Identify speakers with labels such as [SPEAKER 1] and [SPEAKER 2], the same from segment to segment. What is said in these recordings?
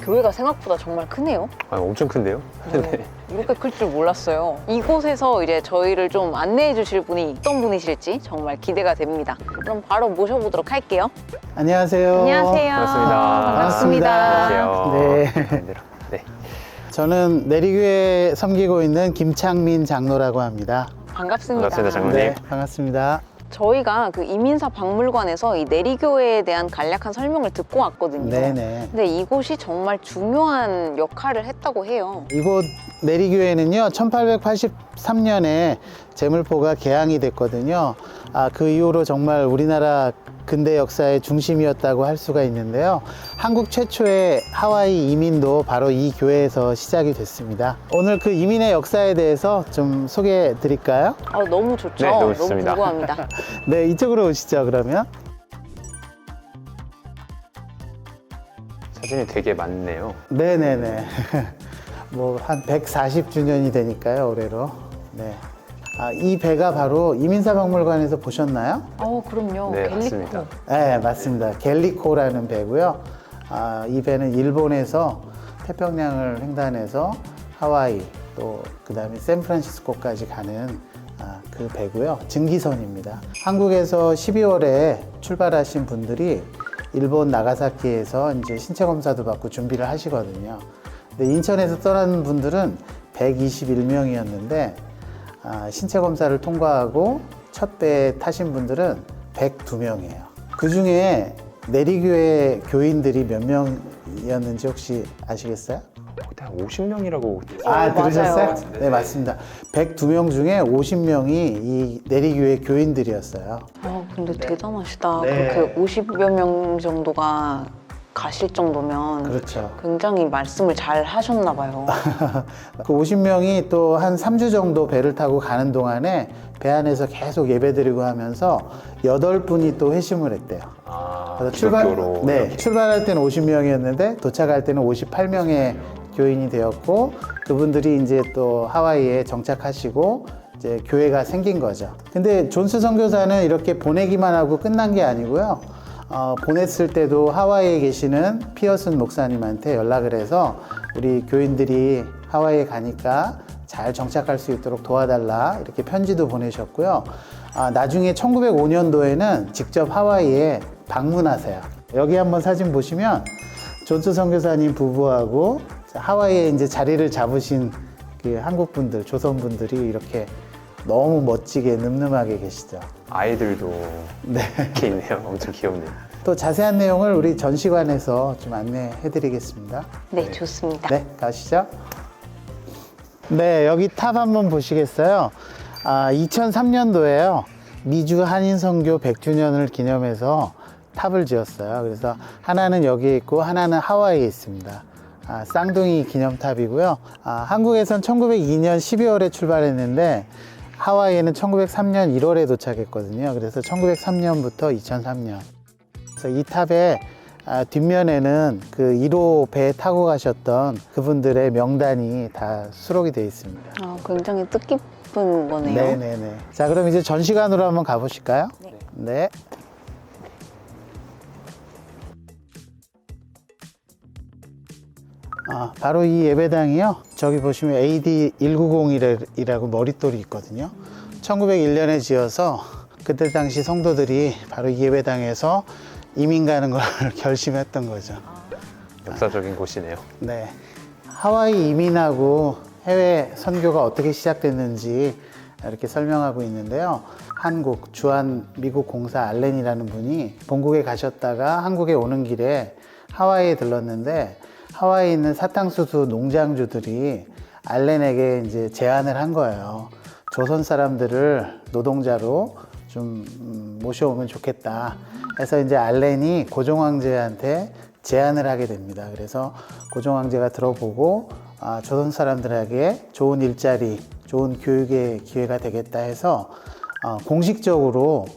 [SPEAKER 1] 교회가 생각보다 정말 크네요.
[SPEAKER 2] 아, 엄청 큰데요?
[SPEAKER 1] 네. 이렇게 클 줄 몰랐어요. 이곳에서 이제 저희를 좀 안내해 주실 분이 어떤 분이실지 정말 기대가 됩니다. 그럼 바로 모셔보도록 할게요.
[SPEAKER 3] 안녕하세요.
[SPEAKER 1] 안녕하세요.
[SPEAKER 2] 반갑습니다. 안녕하세요.
[SPEAKER 3] 네.
[SPEAKER 2] 네.
[SPEAKER 3] 저는 내리교회 섬기고 있는 김창민 장로라고 합니다.
[SPEAKER 1] 반갑습니다.
[SPEAKER 2] 반갑습니다, 장로님.
[SPEAKER 3] 네, 반갑습니다.
[SPEAKER 1] 저희가 그 이민사 박물관에서 이 내리교회에 대한 간략한 설명을 듣고 왔거든요.
[SPEAKER 3] 네네.
[SPEAKER 1] 근데 이곳이 정말 중요한 역할을 했다고 해요.
[SPEAKER 3] 이곳 내리교회는요, 1883년에 제물포가 개항이 됐거든요. 그 이후로 정말 우리나라 근대 역사의 중심이었다고 할 수가 있는데요. 한국 최초의 하와이 이민도 바로 이 교회에서 시작이 됐습니다. 오늘 그 이민의 역사에 대해서 좀 소개해 드릴까요?
[SPEAKER 1] 너무 좋죠.
[SPEAKER 2] 네, 너무 좋습니다.
[SPEAKER 1] 궁금합니다.
[SPEAKER 3] 네, 이쪽으로 오시죠, 그러면.
[SPEAKER 2] 사진이 되게 많네요.
[SPEAKER 3] 네네네. 뭐, 한 140주년이 되니까요, 올해로. 네. 이 배가 바로 이민사박물관에서 보셨나요?
[SPEAKER 1] 그럼요.
[SPEAKER 2] 네,
[SPEAKER 1] 갤리코.
[SPEAKER 2] 맞습니다.
[SPEAKER 3] 네, 맞습니다. 갤리코라는 배고요. 이 배는 일본에서 태평양을 횡단해서 하와이 또 그다음에 샌프란시스코까지 가는 그 배고요. 증기선입니다. 한국에서 12월에 출발하신 분들이 일본 나가사키에서 이제 신체 검사도 받고 준비를 하시거든요. 근데 인천에서 떠나는 분들은 121명이었는데 신체 검사를 통과하고 첫 배에 타신 분들은 102명이에요. 그 중에 내리교회 교인들이 몇 명이었는지 혹시 아시겠어요?
[SPEAKER 2] 그때 한 50명이라고.
[SPEAKER 3] 들으셨어요?
[SPEAKER 1] 맞아요.
[SPEAKER 3] 네, 맞습니다. 102명 중에 50명이 이 내리교회 교인들이었어요.
[SPEAKER 1] 근데 대단하시다.
[SPEAKER 3] 네.
[SPEAKER 1] 그렇게 50여 명 정도가 가실 정도면
[SPEAKER 3] 그렇죠.
[SPEAKER 1] 굉장히 말씀을 잘 하셨나 봐요.
[SPEAKER 3] 그 50명이 또 한 3주 정도 배를 타고 가는 동안에 배 안에서 계속 예배드리고 하면서 8분이 또 회심을 했대요. 그래서
[SPEAKER 2] 기독교로 이렇게.
[SPEAKER 3] 출발할 때는 50명이었는데 도착할 때는 58명의 교인이 되었고 그분들이 이제 또 하와이에 정착하시고 이제 교회가 생긴 거죠. 근데 존스 선교사는 이렇게 보내기만 하고 끝난 게 아니고요. 보냈을 때도 하와이에 계시는 피어슨 목사님한테 연락을 해서 우리 교인들이 하와이에 가니까 잘 정착할 수 있도록 도와달라 이렇게 편지도 보내셨고요. 나중에 1905년도에는 직접 하와이에 방문하세요. 여기 한번 사진 보시면 존스 선교사님 부부하고 하와이에 이제 자리를 잡으신 그 한국 분들, 조선 분들이 이렇게 너무 멋지게 늠름하게 계시죠.
[SPEAKER 2] 아이들도 이렇게 있네요. 엄청 귀엽네요.
[SPEAKER 3] 또 자세한 내용을 우리 전시관에서 좀 안내해 드리겠습니다.
[SPEAKER 1] 네, 좋습니다.
[SPEAKER 3] 네, 가시죠. 네, 여기 탑 한번 보시겠어요? 2003년도에요. 미주 한인선교 100주년을 기념해서 탑을 지었어요. 그래서 하나는 여기에 있고 하나는 하와이에 있습니다. 쌍둥이 기념탑이고요. 한국에선 1902년 12월에 출발했는데 하와이에는 1903년 1월에 도착했거든요. 그래서 1903년부터 2003년. 그래서 이 탑의 뒷면에는 그 1호 배 타고 가셨던 그분들의 명단이 다 수록이 되어 있습니다.
[SPEAKER 1] 굉장히 뜻깊은 거네요.
[SPEAKER 3] 네네네. 자, 그럼 이제 전시관으로 한번 가보실까요? 네. 바로 이 예배당이요. 저기 보시면 AD 1901이라고 머릿돌이 있거든요. 1901년에 지어서 그때 당시 성도들이 바로 이 예배당에서 이민 가는 걸 결심했던 거죠.
[SPEAKER 2] 역사적인 곳이네요.
[SPEAKER 3] 네. 하와이 이민하고 해외 선교가 어떻게 시작됐는지 이렇게 설명하고 있는데요. 한국, 주한 미국 공사 알렌이라는 분이 본국에 가셨다가 한국에 오는 길에 하와이에 들렀는데 하와이에 있는 사탕수수 농장주들이 알렌에게 이제 제안을 한 거예요. 조선 사람들을 노동자로 좀 모셔오면 좋겠다. 해서 이제 알렌이 고종 황제한테 제안을 하게 됩니다. 그래서 고종 황제가 들어보고 조선 사람들에게 좋은 일자리, 좋은 교육의 기회가 되겠다 해서 공식적으로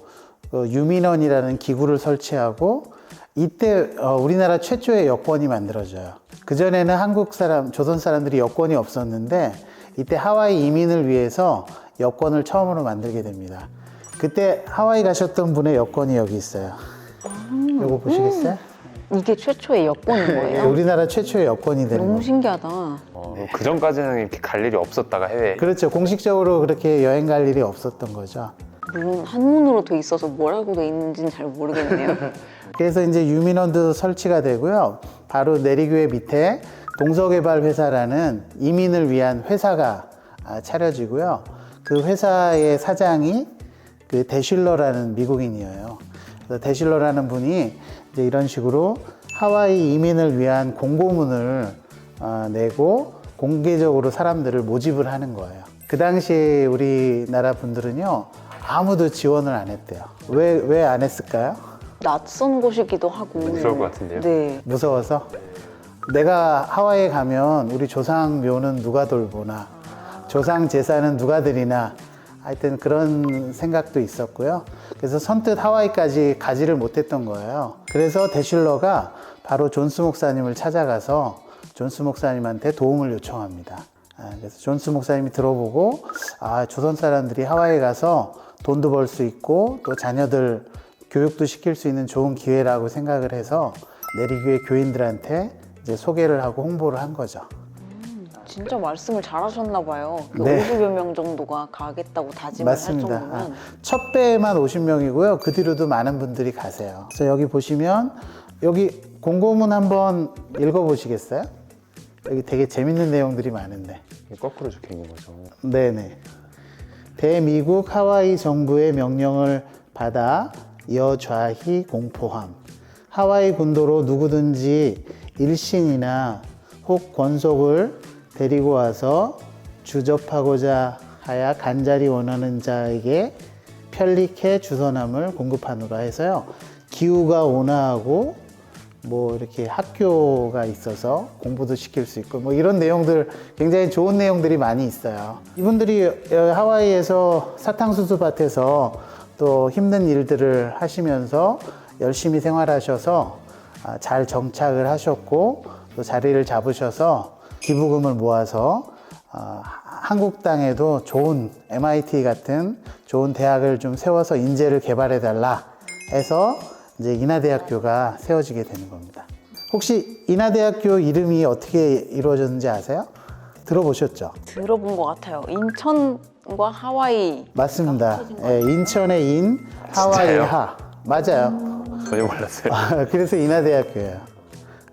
[SPEAKER 3] 유민원이라는 기구를 설치하고 이때 우리나라 최초의 여권이 만들어져요. 그전에는 한국 사람, 조선 사람들이 여권이 없었는데 이때 하와이 이민을 위해서 여권을 처음으로 만들게 됩니다. 그때 하와이 가셨던 분의 여권이 여기 있어요. 요거 보시겠어요?
[SPEAKER 1] 이게 최초의 여권인 거예요?
[SPEAKER 3] 우리나라 최초의 여권이 되는
[SPEAKER 1] 너무
[SPEAKER 3] 거예요.
[SPEAKER 1] 신기하다.
[SPEAKER 2] 그 전까지는 이렇게 갈 일이 없었다가 해외.
[SPEAKER 3] 그렇죠. 공식적으로 그렇게 여행 갈 일이 없었던 거죠.
[SPEAKER 1] 물론 한문으로 돼 있어서 뭐라고 돼 있는지는 잘 모르겠네요.
[SPEAKER 3] 그래서 이제 유민원도 설치가 되고요. 바로 내리교회 밑에 동서개발회사라는 이민을 위한 회사가 차려지고요. 그 회사의 사장이 그 대실러라는 미국인이에요. 그래서 대실러라는 분이 이제 이런 식으로 하와이 이민을 위한 공고문을 내고 공개적으로 사람들을 모집을 하는 거예요. 그 당시에 우리나라 분들은요, 아무도 지원을 안 했대요. 왜 안 했을까요?
[SPEAKER 1] 낯선 곳이기도 하고.
[SPEAKER 2] 그럴 것 같은데요.
[SPEAKER 1] 네.
[SPEAKER 3] 무서워서? 내가 하와이에 가면 우리 조상 묘는 누가 돌보나, 조상 제사는 누가 드리나, 하여튼 그런 생각도 있었고요. 그래서 선뜻 하와이까지 가지를 못했던 거예요. 그래서 대실러가 바로 존스 목사님을 찾아가서 존스 목사님한테 도움을 요청합니다. 그래서 존스 목사님이 들어보고, 조선 사람들이 하와이에 가서 돈도 벌 수 있고 또 자녀들 교육도 시킬 수 있는 좋은 기회라고 생각을 해서 내리교회 교인들한테 이제 소개를 하고 홍보를 한 거죠.
[SPEAKER 1] 진짜 말씀을 잘하셨나 봐요. 그
[SPEAKER 3] 네.
[SPEAKER 1] 50여 명 정도가 가겠다고 다짐을
[SPEAKER 3] 맞습니다.
[SPEAKER 1] 할 정도면.
[SPEAKER 3] 첫 배에만 50명이고요. 그 뒤로도 많은 분들이 가세요. 그래서 여기 보시면 여기 공고문 한번 읽어보시겠어요? 여기 되게 재밌는 내용들이 많은데.
[SPEAKER 2] 거꾸로 적혀 있는 거죠.
[SPEAKER 3] 네네. 대미국 하와이 정부의 명령을 받아 여좌히 공포함. 하와이 군도로 누구든지 일신이나 혹 권속을 데리고 와서 주접하고자 하여 간절히 원하는 자에게 편리케 주선함을 공급하노라 해서요. 기후가 온화하고 뭐 이렇게 학교가 있어서 공부도 시킬 수 있고 뭐 이런 내용들, 굉장히 좋은 내용들이 많이 있어요. 이분들이 하와이에서 사탕수수 밭에서 또 힘든 일들을 하시면서 열심히 생활하셔서 잘 정착을 하셨고 또 자리를 잡으셔서 기부금을 모아서 한국 땅에도 좋은 MIT 같은 좋은 대학을 좀 세워서 인재를 개발해 달라 해서 이제 인하대학교가 세워지게 되는 겁니다. 혹시 인하대학교 이름이 어떻게 이루어졌는지 아세요? 들어보셨죠?
[SPEAKER 1] 들어본 것 같아요. 인천과 하와이.
[SPEAKER 3] 맞습니다. 예, 인천의 인, 하와이의
[SPEAKER 2] 진짜요?
[SPEAKER 3] 하. 맞아요.
[SPEAKER 2] 전혀 몰랐어요.
[SPEAKER 3] 그래서 인하대학교예요.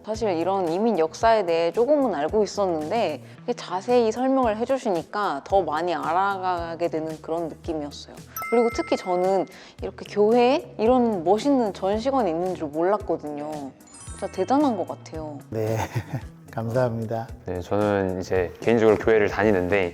[SPEAKER 1] 사실 이런 이민 역사에 대해 조금은 알고 있었는데 자세히 설명을 해주시니까 더 많이 알아가게 되는 그런 느낌이었어요. 그리고 특히 저는 이렇게 교회에 이런 멋있는 전시관이 있는 줄 몰랐거든요. 진짜 대단한 것 같아요.
[SPEAKER 3] 네, 감사합니다.
[SPEAKER 2] 네, 저는 이제 개인적으로 교회를 다니는데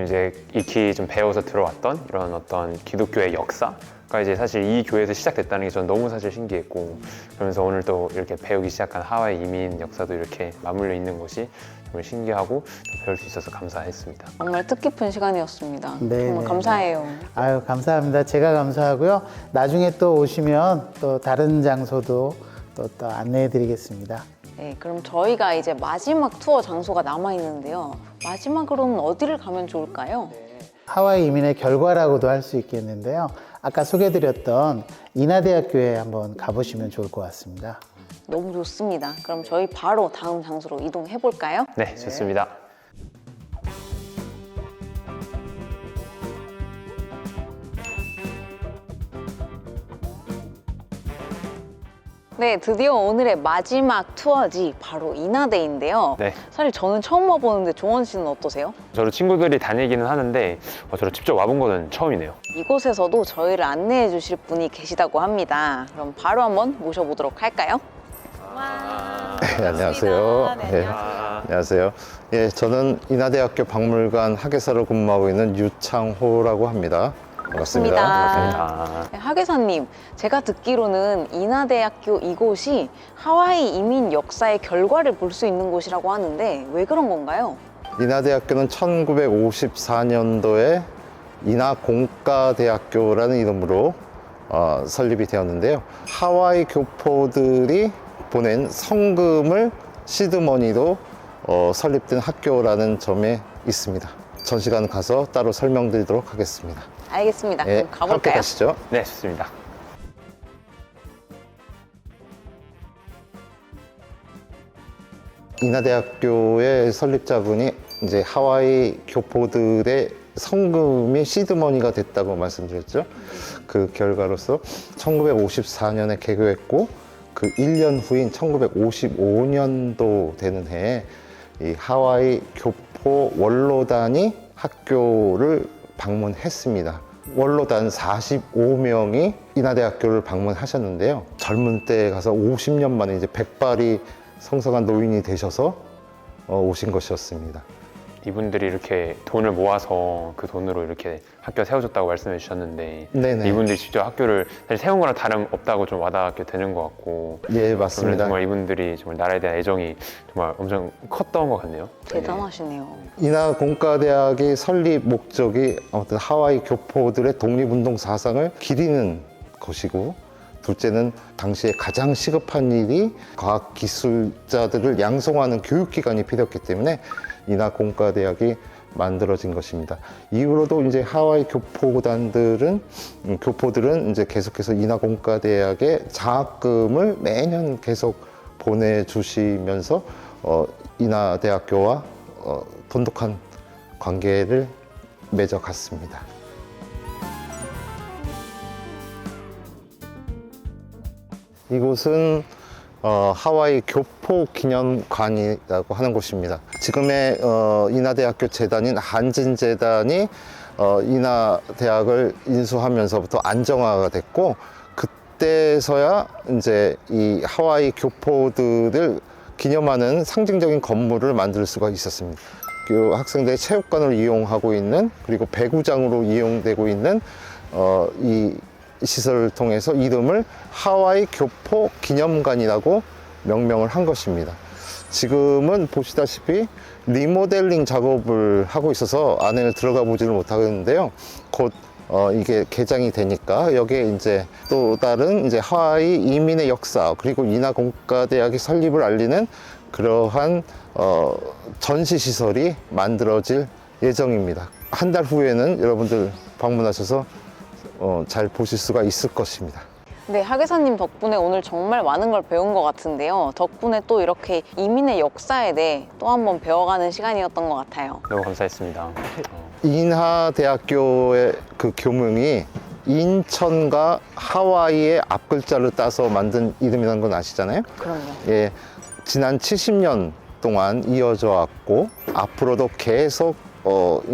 [SPEAKER 2] 이제 익히 좀 배워서 들어왔던 이런 어떤 기독교의 역사가 이제 사실 이 교회에서 시작됐다는 게 저는 너무 사실 신기했고, 그러면서 오늘 또 이렇게 배우기 시작한 하와이 이민 역사도 이렇게 맞물려 있는 것이 정말 신기하고 또 배울 수 있어서 감사했습니다.
[SPEAKER 1] 정말 뜻깊은 시간이었습니다.
[SPEAKER 3] 네,
[SPEAKER 1] 정말
[SPEAKER 3] 네,
[SPEAKER 1] 감사해요.
[SPEAKER 3] 아유, 감사합니다. 제가 감사하고요. 나중에 또 오시면 또 다른 장소도 또 안내해 드리겠습니다.
[SPEAKER 1] 네, 그럼 저희가 이제 마지막 투어 장소가 남아있는데요. 마지막으로는 어디를 가면 좋을까요?
[SPEAKER 3] 하와이 이민의 결과라고도 할 수 있겠는데요. 아까 소개해드렸던 인하대학교에 한번 가보시면 좋을 것 같습니다.
[SPEAKER 1] 너무 좋습니다. 그럼 저희 바로 다음 장소로 이동해 볼까요?
[SPEAKER 2] 네, 좋습니다.
[SPEAKER 1] 네, 드디어 오늘의 마지막 투어지 바로 인하대인데요.
[SPEAKER 2] 네.
[SPEAKER 1] 사실 저는 처음 와보는데 종원 씨는 어떠세요?
[SPEAKER 2] 저도 친구들이 다니기는 하는데 저를 직접 와본 거는 처음이네요.
[SPEAKER 1] 이곳에서도 저희를 안내해 주실 분이 계시다고 합니다. 그럼 바로 한번 모셔보도록 할까요?
[SPEAKER 4] 네, 안녕하세요.
[SPEAKER 1] 네,
[SPEAKER 4] 네, 안녕하세요. 예, 저는 인하대학교 박물관 학예사로 근무하고 있는 유창호라고 합니다. 반갑습니다.
[SPEAKER 2] 반갑습니다.
[SPEAKER 1] 네, 하계사님, 제가 듣기로는 인하대학교 이곳이 하와이 이민 역사의 결과를 볼 수 있는 곳이라고 하는데 왜 그런 건가요?
[SPEAKER 4] 인하대학교는 1954년도에 인하공과대학교라는 이름으로 설립이 되었는데요. 하와이 교포들이 보낸 성금을 시드머니로 설립된 학교라는 점에 있습니다. 전 시간 가서 따로 설명드리도록 하겠습니다.
[SPEAKER 1] 알겠습니다.
[SPEAKER 4] 예,
[SPEAKER 1] 그럼
[SPEAKER 4] 함께
[SPEAKER 1] 가볼까요?
[SPEAKER 4] 가시죠.
[SPEAKER 2] 네, 좋습니다.
[SPEAKER 4] 인하대학교의 설립자분이 이제 하와이 교포들의 성금이 시드머니가 됐다고 말씀드렸죠. 그 결과로서 1954년에 개교했고 그 1년 후인 1955년도 되는 해에 이 하와이 교포 원로단이 학교를 방문했습니다. 원로단 45명이 인하대학교를 방문하셨는데요. 젊은 때에 가서 50년 만에 이제 백발이 성성한 노인이 되셔서 오신 것이었습니다.
[SPEAKER 2] 이분들이 이렇게 돈을 모아서 그 돈으로 이렇게 학교 세워줬다고 말씀해 주셨는데
[SPEAKER 4] 네네.
[SPEAKER 2] 이분들이 직접 학교를 사실 세운 거랑 다름없다고 좀 와닿게 되는 것 같고
[SPEAKER 4] 예, 맞습니다.
[SPEAKER 2] 정말 이분들이 정말 나라에 대한 애정이 정말 엄청 컸던 것 같네요.
[SPEAKER 1] 대단하시네요.
[SPEAKER 4] 인하공과대학의 설립 목적이 아무튼 하와이 교포들의 독립운동 사상을 기리는 것이고, 둘째는 당시에 가장 시급한 일이 과학기술자들을 양성하는 교육기관이 필요했기 때문에 인하공과대학이 만들어진 것입니다. 이후로도 이제 하와이 교포들은 이제 계속해서 인하공과대학에 장학금을 매년 계속 보내주시면서 인하대학교와 돈독한 관계를 맺어갔습니다. 이곳은 하와이 교포 기념관이라고 하는 곳입니다. 지금의 인하대학교 재단인 한진재단이 인하대학을 인수하면서부터 안정화가 됐고, 그때서야 이제 이 하와이 교포들을 기념하는 상징적인 건물을 만들 수가 있었습니다. 그 학생들의 체육관을 이용하고 있는, 그리고 배구장으로 이용되고 있는 이 시설을 통해서 이름을 하와이 교포 기념관이라고 명명을 한 것입니다. 지금은 보시다시피 리모델링 작업을 하고 있어서 안에 들어가 보지를 못하겠는데요. 곧 이게 개장이 되니까 여기에 이제 또 다른 이제 하와이 이민의 역사, 그리고 인하공과대학의 설립을 알리는 그러한 전시 시설이 만들어질 예정입니다. 한 달 후에는 여러분들 방문하셔서 잘 보실 수가 있을 것입니다.
[SPEAKER 1] 네, 하계사님 덕분에 오늘 정말 많은 걸 배운 것 같은데요. 덕분에 또 이렇게 이민의 역사에 대해 또 한 번 배워가는 시간이었던 것 같아요.
[SPEAKER 2] 너무 감사했습니다.
[SPEAKER 4] 인하대학교의 그 교명이 인천과 하와이의 앞글자를 따서 만든 이름이라는 건 아시잖아요.
[SPEAKER 1] 그럼요.
[SPEAKER 4] 예, 지난 70년 동안 이어져 왔고 앞으로도 계속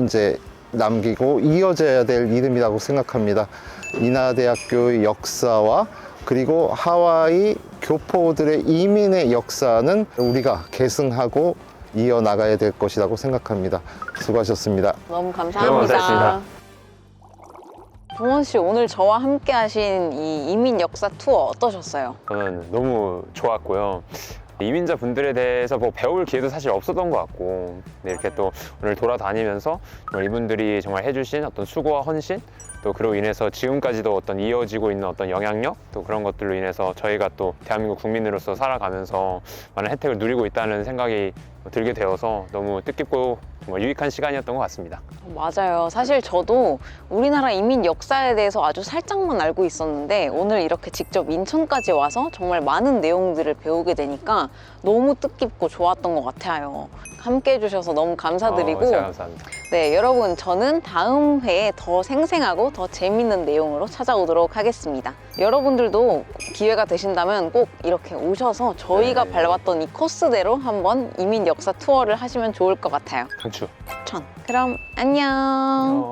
[SPEAKER 4] 이제 남기고 이어져야 될 이름이라고 생각합니다. 인하대학교의 역사와 그리고 하와이 교포들의 이민의 역사는 우리가 계승하고 이어나가야 될 것이라고 생각합니다. 수고하셨습니다.
[SPEAKER 1] 너무
[SPEAKER 2] 너무
[SPEAKER 1] 감사합니다.
[SPEAKER 2] 감사했습니다.
[SPEAKER 1] 동원 씨, 오늘 저와 함께 하신 이 이민 역사 투어 어떠셨어요?
[SPEAKER 2] 저는 너무 좋았고요. 이민자 분들에 대해서 뭐 배울 기회도 사실 없었던 것 같고, 근데 이렇게 또 오늘 돌아다니면서 정말 이분들이 정말 해주신 어떤 수고와 헌신, 또 그로 인해서 지금까지도 어떤 이어지고 있는 어떤 영향력, 또 그런 것들로 인해서 저희가 또 대한민국 국민으로서 살아가면서 많은 혜택을 누리고 있다는 생각이 들게 되어서 너무 뜻깊고 정말 유익한 시간이었던 것 같습니다.
[SPEAKER 1] 맞아요. 사실 저도 우리나라 이민 역사에 대해서 아주 살짝만 알고 있었는데 오늘 이렇게 직접 인천까지 와서 정말 많은 내용들을 배우게 되니까 너무 뜻깊고 좋았던 것 같아요. 함께 해주셔서 너무 감사드리고,
[SPEAKER 2] 제가 감사합니다.
[SPEAKER 1] 네, 여러분, 저는 다음 회에 더 생생하고 더 재밌는 내용으로 찾아오도록 하겠습니다. 여러분들도 기회가 되신다면 꼭 이렇게 오셔서 저희가
[SPEAKER 2] 네.
[SPEAKER 1] 밟았던 이 코스대로 한번 이민 역사 투어를 하시면 좋을 것 같아요.
[SPEAKER 2] 강추.
[SPEAKER 1] 추천. 그럼 안녕.